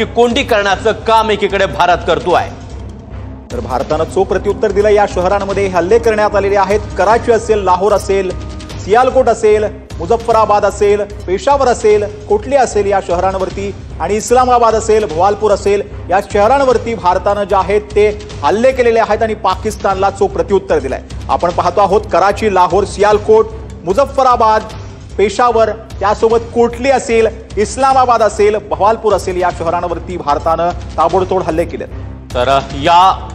पाकिस्तानची कोंडी करण्याचं काम एकीकडे भारत करतोय। तर भारतानं चोख प्रत्युत्तर दिलं। या शहरांमध्ये हल्ले करण्यात आलेले आहेत। कराची असेल, लाहोर असेल, सियालकोट असेल, मुझफ्फराबाद असेल, पेशावर असेल, कोटली असेल, या शहरांवरती आणि इस्लामाबाद असेल, भवालपूर असेल, या शहरांवरती भारतानं जे आहेत ते हल्ले केलेले आहेत आणि पाकिस्तानला चोख प्रत्युत्तर दिलंय। आपण पाहतो आहोत कराची, लाहोर, सियालकोट, मुझफ्फराबाद, पेशावर, त्यासोबत कोटली असेल, इस्लामाबाद असेल, भवालपूर असेल, या शहरांवरती भारतानं ताबडतोड हल्ले केले। तर या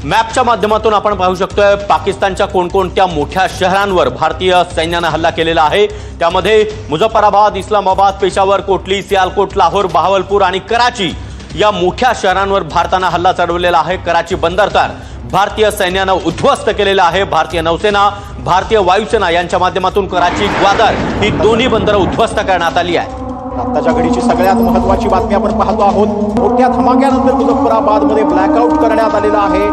मॅपच्या माध्यमातून आपण पाहू शकतोय पाकिस्तानच्या कोणकोणत्या मोठ्या शहरांवर भारतीय सैन्याने हल्ला केलेला आहे। त्यामध्ये मुझफ्फराबाद, इस्लामाबाद, पेशावर, कोटली, सियालकोट, लाहोर, बहावलपूर आणि कराची या मोठ्या शहरांवर भारताने हल्ला चढवलेला आहे। कराची बंदरतार भारतीय सैन्याने उद्ध्वस्त केलेला आहे। भारतीय नौसेना, भारतीय वायुसेना यांच्या माध्यमातून कराची, ग्वादर ही दोन्ही बंदरं उद्ध्वस्त करण्यात आली आहे। आताच्या घडीची सगळ्यात महत्त्वाची बातमी आपण पाहतो आहोत। मोठ्या धमाक्यानंतर मुझफ्फराबाद मध्ये ब्लॅकआउट करण्यात आलेला आहे।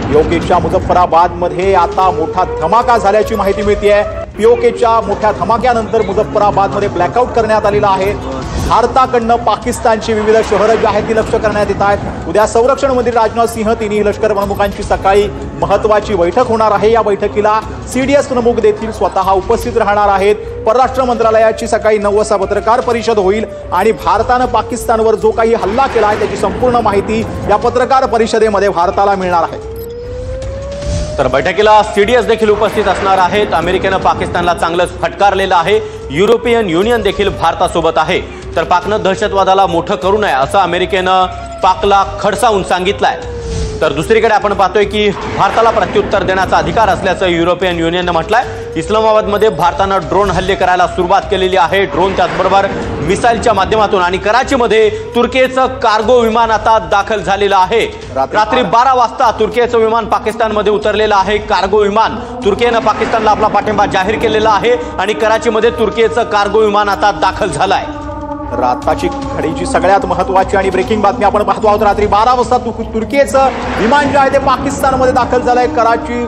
पीओकेच्या मुझफ्फराबाद मध्ये आता मोठा धमाका झाल्याची माहिती मिळतेय। पीओकेच्या मोठ्या धमाक्यानंतर मुझफ्फराबाद मध्ये ब्लॅकआउट करण्यात आलेला आहे। भारताकडनं पाकिस्तानची विविध शहरं जी आहेत ती लक्ष्य करण्यात येत आहेत। उद्या संरक्षण मंत्री राजनाथ सिंह, तिन्ही लष्कर प्रमुखांची सकाळी महत्त्वाची बैठक होणार आहे। या बैठकीला सीडीएस प्रमुख देखील स्वतः उपस्थित राहणार आहेत। परराष्ट्र मंत्रालयाची सकाळी 9 वाजता पत्रकार परिषद होईल आणि भारतानं पाकिस्तानवर जो काही हल्ला केला आहे त्याची संपूर्ण माहिती या पत्रकार परिषदेमध्ये भारताला मिळणार आहे। तर बैठकीला सीडीएस देखील उपस्थित असणार आहेत। अमेरिकेनं पाकिस्तानला चांगलंच फटकारलेलं आहे। युरोपियन युनियन देखील भारतासोबत आहे। तर पाकनं दहशतवादाला मोठं करू नये असं अमेरिकेनं पाकला खडसावून सांगितलंय। तर दुसरीकडे आपण पाहतोय की भारताला प्रत्युत्तर देण्याचा अधिकार असल्याचं युरोपियन युनियनने म्हटलंय। इस्लामाबादमध्ये भारतानं ड्रोन हल्ले करायला सुरुवात केलेली आहे। ड्रोन त्याचबरोबर मिसाईलच्या माध्यमातून आणि कराचीमध्ये तुर्कीचं कार्गो विमान आता दाखल झालेलं आहे। रात्री 12 वाजता तुर्कीचं विमान पाकिस्तानमध्ये उतरलेलं आहे। कार्गो विमान, तुर्कीनं पाकिस्तानला आपला पाठिंबा जाहीर केलेला आहे आणि कराचीमध्ये तुर्कीचं कार्गो विमान आता दाखल झालंय। तर आताची घडीची सगळ्यात महत्त्वाची आणि ब्रेकिंग बातमी आपण पाहतो आहोत। रात्री 12 वाजता तुर्कीचं विमान जे आहे ते पाकिस्तानमध्ये दाखल झालंय। कराची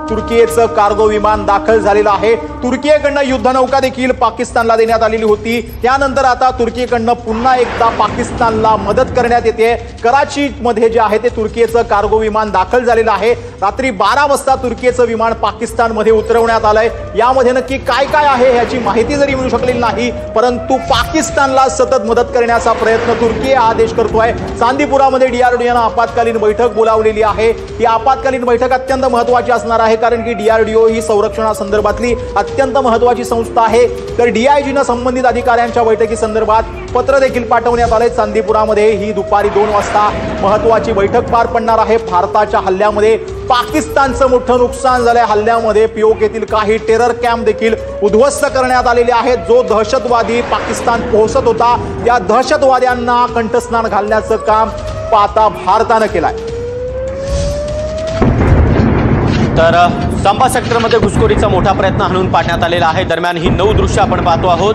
तुर्कीचं कार्गो विमान दाखल झालेलं आहे। तुर्कीकडनं युद्धनौका देखील पाकिस्तानला देण्यात आलेली होती। त्यानंतर आता तुर्कीकडनं पुन्हा एकदा पाकिस्तानला मदत करण्यात येते। कराचीमध्ये जे आहे ते तुर्कीचं कार्गो विमान दाखल झालेलं आहे। रात्री 12 वाजता तुर्कीचं विमान पाकिस्तानमध्ये उतरवण्यात आलंय। यामध्ये नक्की काय काय आहे याची माहिती जरी मिळू शकलेली नाही, परंतु पाकिस्तानला सतत मदत करण्याचा प्रयत्न तुर्की हा देश करतोय। चांदीपुरामध्ये डीआरडीओनं आपत्कालीन बैठक बोलावलेली आहे। ही आपत्कालीन बैठक अत्यंत महत्त्वाची असणार आहे, कारण की डीआरडीओ ही संरक्षणासंदर्भातली अत्यंत महत्त्वाची संस्था आहे। तर डीआयजीनं संबंधित अधिकाऱ्यांच्या बैठकीसंदर्भात पत्र देखील पाठवण्यात आले। चांदीपुरामध्ये ही दुपारी 2 वाजता महत्त्वाची बैठक पार पडणार आहे। भारताच्या हल्ल्यामध्ये पाकिस्तानचं मोठं नुकसान झालंय। हल्ल्यामध्ये पीओकेतील काही टेरर कॅम्प देखील उद्ध्वस्त करण्यात आलेले आहेत। जो दहशतवादी पाकिस्तान पोहोचत होता त्या दहशतवाद्यांना कंठस्नान घालण्याचं काम आता भारतानं केलंय। तर सांबा सेक्टरमध्ये घुसखोरीचा मोठा प्रयत्न हाणून पाडण्यात आलेला आहे। दरम्यान ही 9 दृश्य आपण पाहतो आहोत।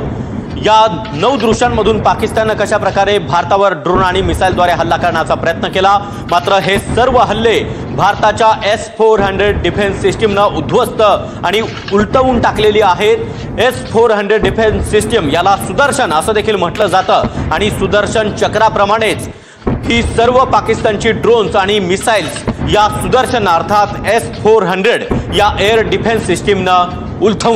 या 9 दृश्यांमधून पाकिस्तानने कशा प्रकारे भारतावर ड्रोन आणि मिसाईलद्वारे हल्ला करण्याचा प्रयत्न केला, मात्र हे सर्व हल्ले भारताच्या S-400 डिफेन्स सिस्टीमनं उद्ध्वस्त आणि उलटवून टाकलेली आहेत। S-400 डिफेन्स सिस्टीम याला सुदर्शन असं देखील म्हटलं जातं आणि सुदर्शन चक्राप्रमाणेच ही सर्व पाकिस्तानची ड्रोन्स आणि मिसाईल्स या सुदर्शन अर्थात S-400 या एअर डिफेन्स सिस्टीमनं उलटवून